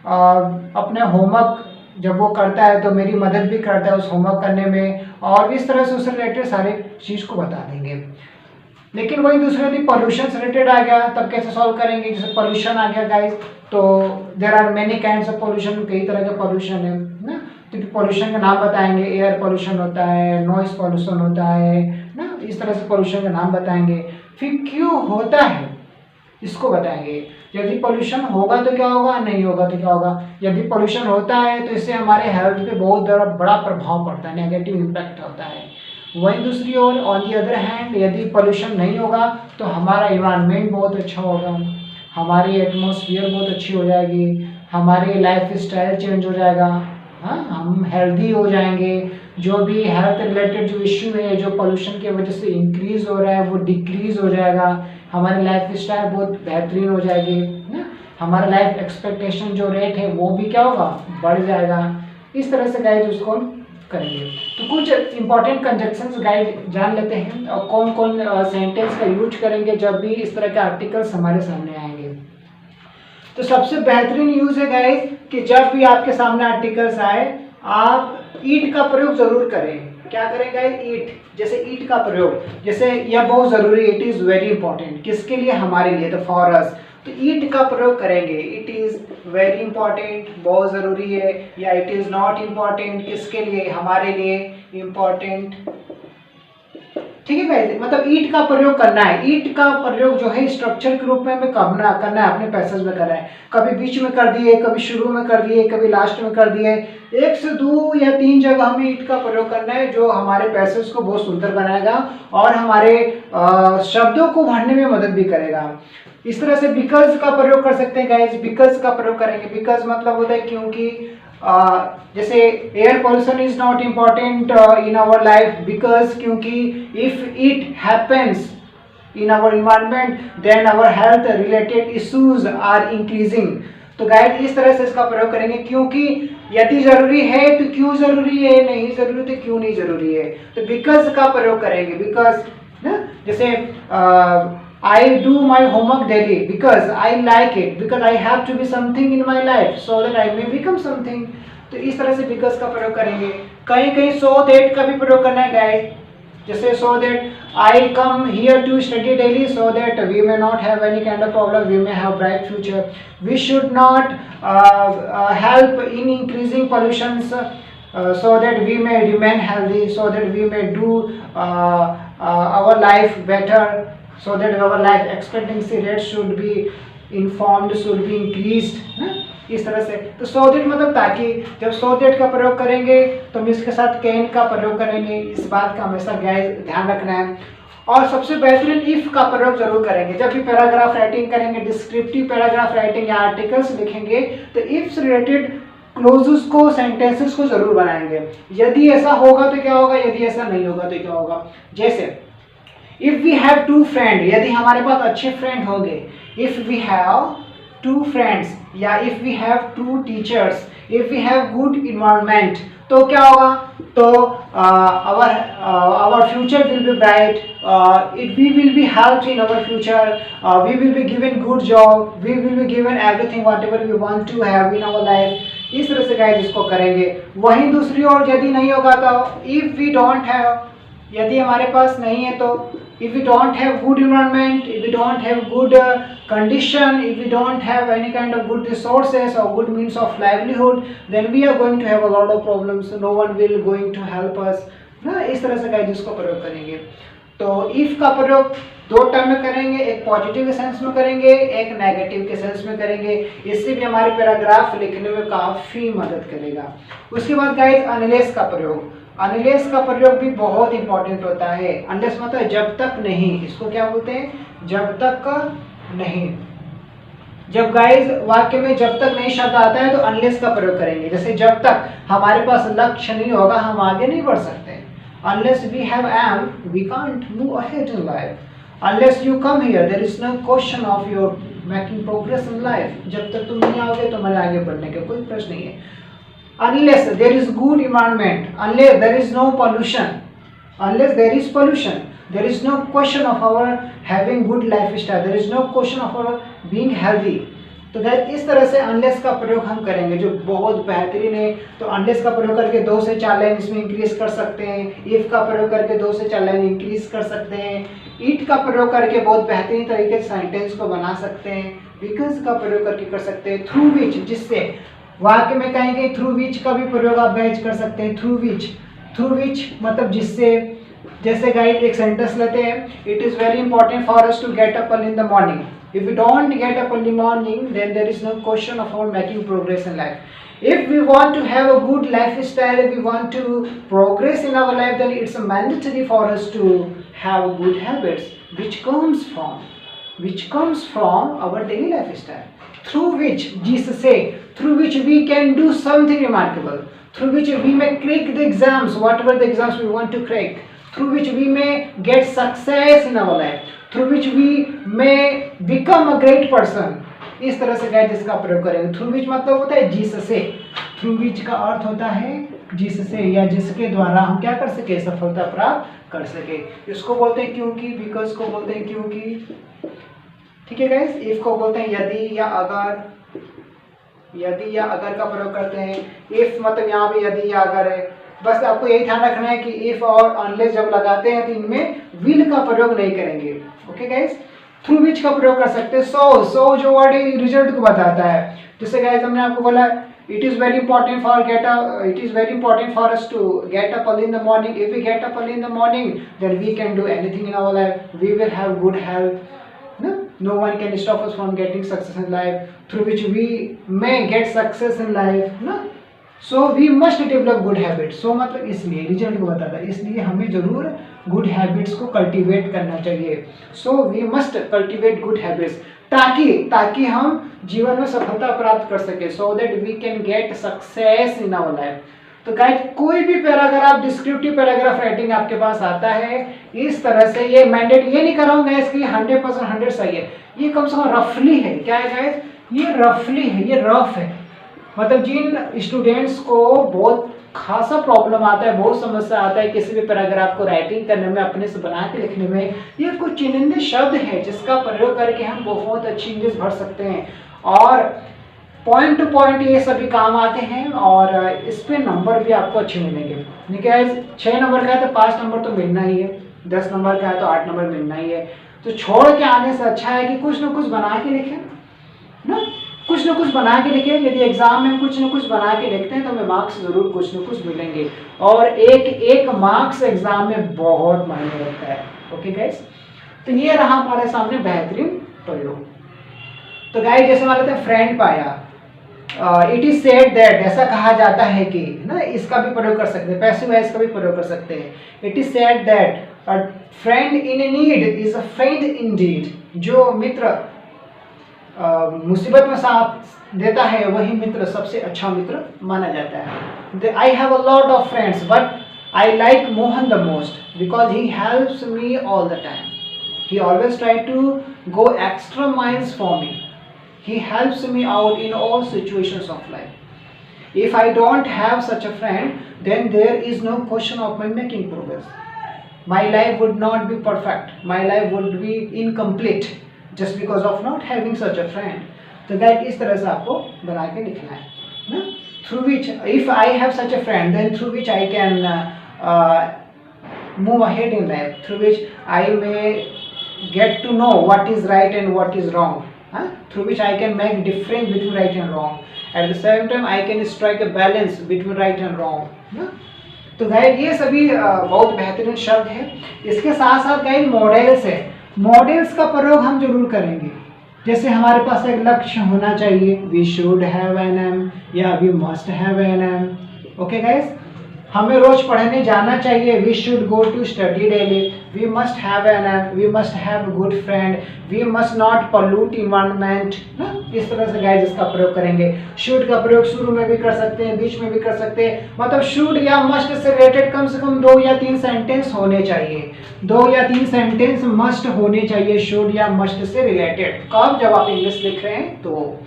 अपने होमवर्क जब वो करता है तो मेरी मदद भी करता है उस होमवर्क करने में, और इस तरह से उससे रिलेटेड सारे चीज़ को बता देंगे। लेकिन वही दूसरे दिन पॉल्यूशन से रिलेटेड आ गया, तब कैसे सॉल्व करेंगे? जैसे पॉल्यूशन आ गया गाइस, तो there are many kinds of pollution, कई तरह के पॉल्यूशन है ना। तो पॉल्यूशन का नाम बताएंगे, एयर पॉल्यूशन होता है, नॉइस पॉल्यूशन होता है ना, इस तरह से पॉल्यूशन का नाम बताएंगे। फिर क्यों होता है इसको बताएंगे। यदि पॉल्यूशन होगा तो क्या होगा, नहीं होगा तो क्या होगा। यदि पॉल्यूशन होता है तो इससे हमारे हेल्थ पे बहुत बड़ा प्रभाव पड़ता है, नेगेटिव इम्पैक्ट होता है। वहीं दूसरी ओर ऑन दी अदर हैंड, यदि पॉल्यूशन नहीं होगा तो हमारा इन्वायरमेंट बहुत अच्छा होगा, हमारी एटमॉस्फेयर बहुत अच्छी हो जाएगी, हमारी लाइफ स्टाइल चेंज हो जाएगा, हाँ हम हेल्दी हो जाएंगे। जो भी हेल्थ रिलेटेड जो इश्यू है जो पोल्यूशन की वजह से इंक्रीज हो रहा है वो डिक्रीज हो जाएगा, हमारी लाइफ स्टाइल बहुत बेहतरीन हो जाएगी ना, हमारा लाइफ एक्सपेक्टेशन जो रेट है वो भी क्या होगा, बढ़ जाएगा। इस तरह से गाइड उसको करेंगे। तो कुछ इंपॉर्टेंट कंजक्शंस गाइड जान लेते हैं और कौन कौन सेंटेंस का यूज करेंगे जब भी इस तरह के आर्टिकल्स हमारे सामने आएंगे। तो सबसे बेहतरीन यूज है गाइस कि जब भी आपके सामने आर्टिकल्स आए आप ईट का प्रयोग जरूर करें। क्या करें गाइस, ईट, जैसे ईट का प्रयोग, जैसे यह बहुत जरूरी, इट इज वेरी इंपॉर्टेंट, किसके लिए, हमारे लिए, तो फॉर अस। तो ईट का प्रयोग करेंगे, इट इज वेरी इंपॉर्टेंट, बहुत जरूरी है, या इट इज नॉट इम्पॉर्टेंट, किसके लिए, हमारे लिए इम्पॉर्टेंट। ठीक है गाइस, मतलब ईट का प्रयोग करना है। ईट का प्रयोग जो है स्ट्रक्चर के रूप में हमें करना है, अपने पैसेज में करना है। कभी बीच में कर दिए, कभी शुरू में कर दिए, कभी लास्ट में कर दिए, 1 से 2 या 3 जगह हमें ईट का प्रयोग करना है जो हमारे पैसेज को बहुत सुंदर बनाएगा और हमारे शब्दों को भरने में मदद भी करेगा। इस तरह से बिकॉज का प्रयोग कर सकते हैं गाइस, बिकॉज का प्रयोग करेंगे। बिकॉज मतलब होता है क्योंकि, जैसे air pollution is not important in our life because, क्योंकि if it happens in our environment then our health related issues are increasing. तो गाइड इस तरह से इसका प्रयोग करेंगे, क्योंकि यदि जरूरी है तो क्यों जरूरी है, नहीं जरूरी तो क्यों नहीं जरूरी है। तो बिकॉज का प्रयोग करेंगे, बिकॉज ना, जैसे I do my homework daily because I like it, because I have to be something in my life so that I may become something। तो इस तरह से because का प्रयोग करेंगे। कहीं कहीं so that का भी प्रयोग करना है गाइड, जैसे so that I come here to study daily so that we may not have any kind of problem, we may have bright future, we should not help in increasing pollutions so that we may remain healthy, so that we may do our life better, so that our life expectancy rate should be informed, should be increased ना, इस तरह से। तो so that मतलब ताकि, जब so that का प्रयोग करेंगे तो हम इसके साथ can का प्रयोग करेंगे, इस बात का हमेशा ध्यान रखना है। और सबसे बेहतरीन if का प्रयोग जरूर करेंगे जब भी पैराग्राफ राइटिंग करेंगे, डिस्क्रिप्टिव पैराग्राफ राइटिंग या आर्टिकल्स लिखेंगे तो if से रिलेटेड क्लोजेस को, सेंटेंसेस को जरूर बनाएंगे। यदि ऐसा होगा तो क्या होगा, यदि ऐसा नहीं होगा तो क्या होगा। जैसे इफ वी हैव 2 फ्रेंड, यदि हमारे पास अच्छे फ्रेंड होंगे, इफ वी हैव 2 फ्रेंड्स, या if we have 2 teachers, if we have good environment, तो क्या होगा, तो our future will be bright, we will be helped in our future, we will be given good job, we will be given everything whatever we want to have in our life। इस तरह से guys इसको करेंगे। वहीं दूसरी ओर यदि नहीं होगा तो if we don't have, यदि हमारे पास नहीं है तो if we don't have good environment, if we don't have good condition, if we don't have any kind of good resources or good means of livelihood, then we are going to have a lot of problems, no one will going to help us ना। इस तरह से guys इसको प्रयोग करेंगे। तो if का प्रयोग 2 टर्म में करेंगे, एक पॉजिटिव के सेंस में करेंगे, एक नेगेटिव के सेंस में करेंगे। इससे भी हमारे पैराग्राफ लिखने में काफी मदद करेगा। उसके बाद गाइस अनलेस का प्रयोग, अनलेस का प्रयोग भी बहुत इंपॉर्टेंट होता है। अनलेस मतलब जब तक नहीं, इसको क्या बोलते हैं, जब तक नहीं। जब गाइस वाक्य में जब तक नहीं शब्द आता है तो अनलेस का प्रयोग करेंगे। जैसे जब तक हमारे पास लक्ष्य नहीं होगा हम आगे नहीं बढ़ सकते। Unless we have aim, we can't move ahead in life. Unless you come here, there is no question of your making progress in life. जब तक तुम नहीं आओगे तो हमारे आगे बढ़ने का कोई प्रश्न नहीं है। Unless there is good environment, unless there is no pollution, unless there is pollution, there is no question of our having good lifestyle, there is no question of our being healthy, तो guys इस तरह से unless का प्रयोग हम करेंगे जो बहुत बेहतरीन है। तो अनलेस का प्रयोग करके 2 से 4 लाइन इसमें इंक्रीज कर सकते हैं। इफ का प्रयोग करके 2 से 4 लाइन इंक्रीज कर सकते हैं। इट का प्रयोग करके बहुत बेहतरीन तरीके से सेंटेंस को बना सकते हैं। बिकॉज का प्रयोग करके कर सकते हैं। थ्रू विच, जिससे वाक्य में कहेंगे थ्रू विच का भी प्रयोग आप गाइज कर सकते हैं। थ्रू विच मतलब जिससे। जैसे गाइज एक सेंटेंस लेते हैं, it is very important for us to get up early in the morning. If we don't get up in the morning, then there is no question of our making progress in life. If we want to have a good lifestyle, if we want to progress in our life, then it's mandatory for us to have good habits, which comes from our daily lifestyle. Through which, Jesus say, through which we can do something remarkable, through which we may crack the exams, whatever the exams we want to crack, through which we may get success in our life, through which we may become a great person. इस तरह से guys इसका प्रयोग करेंगे। Through which मतलब होता है जिससे। थ्रू विच का अर्थ होता है जिससे या जिसके द्वारा हम क्या कर सके, सफलता प्राप्त कर सके। इसको बोलते हैं क्योंकि, बिकॉज को बोलते हैं क्योंकि, ठीक है गाइस। इफ को बोलते हैं यदि या अगर, यदि या अगर का प्रयोग करते हैं। इफ मतलब यहाँ पे यदि या अगर है। बस आपको यही ध्यान रखना है कि इफ और अनलेस जब लगाते हैं तो इनमें विल का प्रयोग नहीं करेंगे। Okay guys. थ्रू विच का प्रयोग कर सकते हैं। सो जो वर्ड है रिजल्ट को बताता है। जैसे गाइस हमने आपको बोला it is very important for us to get up early in the morning. If we get up early in the morning then we can do anything in our life. We will have good health. No one can stop us from getting success in life, through which we may get success in life. So we must develop good habits. So मतलब इसलिए result को बताता है, इसलिए हमें जरूर good habits को cultivate करना चाहिए। So we must cultivate good habits ताकि हम जीवन में सफलता प्राप्त कर सके। So that we can get success in our life. तो गाइस कोई भी पैराग्राफ, डिस्क्रिप्टिव पैराग्राफ राइटिंग आपके पास आता है इस तरह से, ये मैंडेट ये नहीं कर रहा हूँ गाइस कि 100% 100 सही है। ये कम से कम रफली है। क्या है गाइस, ये रफली है, ये रफ है। मतलब जिन स्टूडेंट्स को बहुत खासा प्रॉब्लम आता है, बहुत समस्या आता है किसी भी पैराग्राफ को राइटिंग करने में, अपने से बना के लिखने में, ये कुछ चुनिंदे शब्द है जिसका प्रयोग करके हम बहुत अच्छी इंग्लिश भर सकते हैं और पॉइंट टू पॉइंट ये सभी काम आते हैं और इस पे नंबर भी आपको अच्छे मिलेंगे। नहीं क्या 6 नंबर का है तो 5 नंबर तो मिलना ही है, 10 नंबर का है तो 8 नंबर मिलना ही है। तो छोड़ के आने से अच्छा है कि कुछ ना कुछ बना के लिखें ना, कुछ ना कुछ बना के लिखें। यदि एग्जाम में कुछ ना कुछ बना के लिखते हैं तो हमें मार्क्स जरूर कुछ ना कुछ मिलेंगे और एक मार्क्स एग्जाम में बहुत मायने रखता है। ओके गाइस, तो ये रहा हमारे सामने बेहतरीन प्रयोग। तो गाइस जैसे मान लेते हैं फ्रेंड पाया, इट इज सेड दैट, ऐसा कहा जाता है कि, ना इसका भी प्रयोग कर सकते हैं, पैसिव वॉइस का भी प्रयोग कर सकते हैं। It is said that a friend in need is a friend Indeed. जो मित्र मुसीबत में साथ देता है वही मित्र सबसे अच्छा मित्र माना जाता है। I have a lot of friends but I like Mohan the most because he helps me all the time. He always try to go extra miles for me. He helps me out in all situations of life. If I don't have such a friend, then there is no question of my making progress. My life would not be perfect. My life would be incomplete just because of not having such a friend. तो guys इस तरह से आपको बना के लिखना है ना। Through which, if I have such a friend, then through which I can move ahead in life. Through which I may get to know what is right and what is wrong. Through which I can make difference between right and wrong. At the same time I can strike a balance between right and wrong. तो guys ये सभी बहुत बेहतरीन शब्द है। इसके साथ साथ गाइस मॉडल्स है, मॉडल्स का प्रयोग हम जरूर करेंगे। जैसे हमारे पास एक लक्ष्य होना चाहिए, we should have an aim या we must have an aim. Okay guys, हमें रोज पढ़ने जाना चाहिए, we should go to study daily. We must have an aim, we must have good friend, we must not pollute environment. इस तरह से guys इसका प्रयोग करेंगे। शुड का प्रयोग शुरू में भी कर सकते हैं, बीच में भी कर सकते हैं। मतलब शुड या मस्ट से रिलेटेड कम से कम 2 या 3 सेंटेंस होने चाहिए, 2 या 3 सेंटेंस मस्ट होने चाहिए शुड या मस्ट से रिलेटेड। कब, जब आप इंग्लिश लिख रहे हैं तो।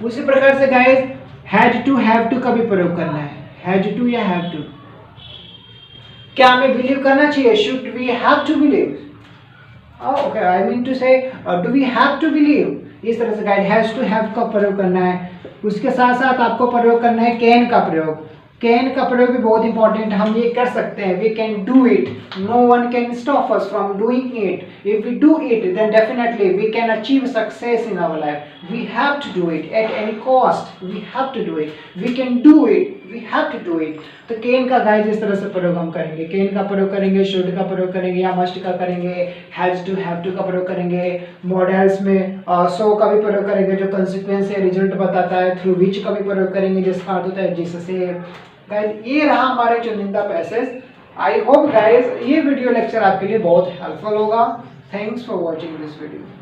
उसी प्रकार से guys had to, have to का भी प्रयोग करना है, हैज टू या हैव टू। क्या हमें बिलीव करना चाहिए, should we have to believe? Okay, I mean to say do we have to believe. इस तरह से गाइड हैज़ टू हैव का प्रयोग करना है। उसके साथ साथ आपको प्रयोग करना है कैन का प्रयोग। कैन का प्रयोग भी बहुत इंपॉर्टेंट है, हम ये कर सकते हैं, we can do it, no one can stop us from doing it, if we do it then definitely we can achieve success in our life, we have to do it at any cost, we have to do it, we can do it, we have to do it. तो कैन का guys इस तरह से प्रयोग हम करेंगे, can का प्रयोग करेंगे, शुड का प्रयोग करेंगे या मस्ट का करेंगे, हैज टू हैव टू का प्रयोग करेंगे, मॉडल्स में सो का भी प्रयोग करेंगे जो कंसिक्वेंस या रिजल्ट बताता है, थ्रू विच का भी प्रयोग करेंगे जिसका अर्थ होता है जिससे। गाइस ये रहा हमारे चुनिंदा पैसेज। आई होप गाइस ये वीडियो लेक्चर आपके लिए बहुत हेल्पफुल होगा। Thanks for watching this video.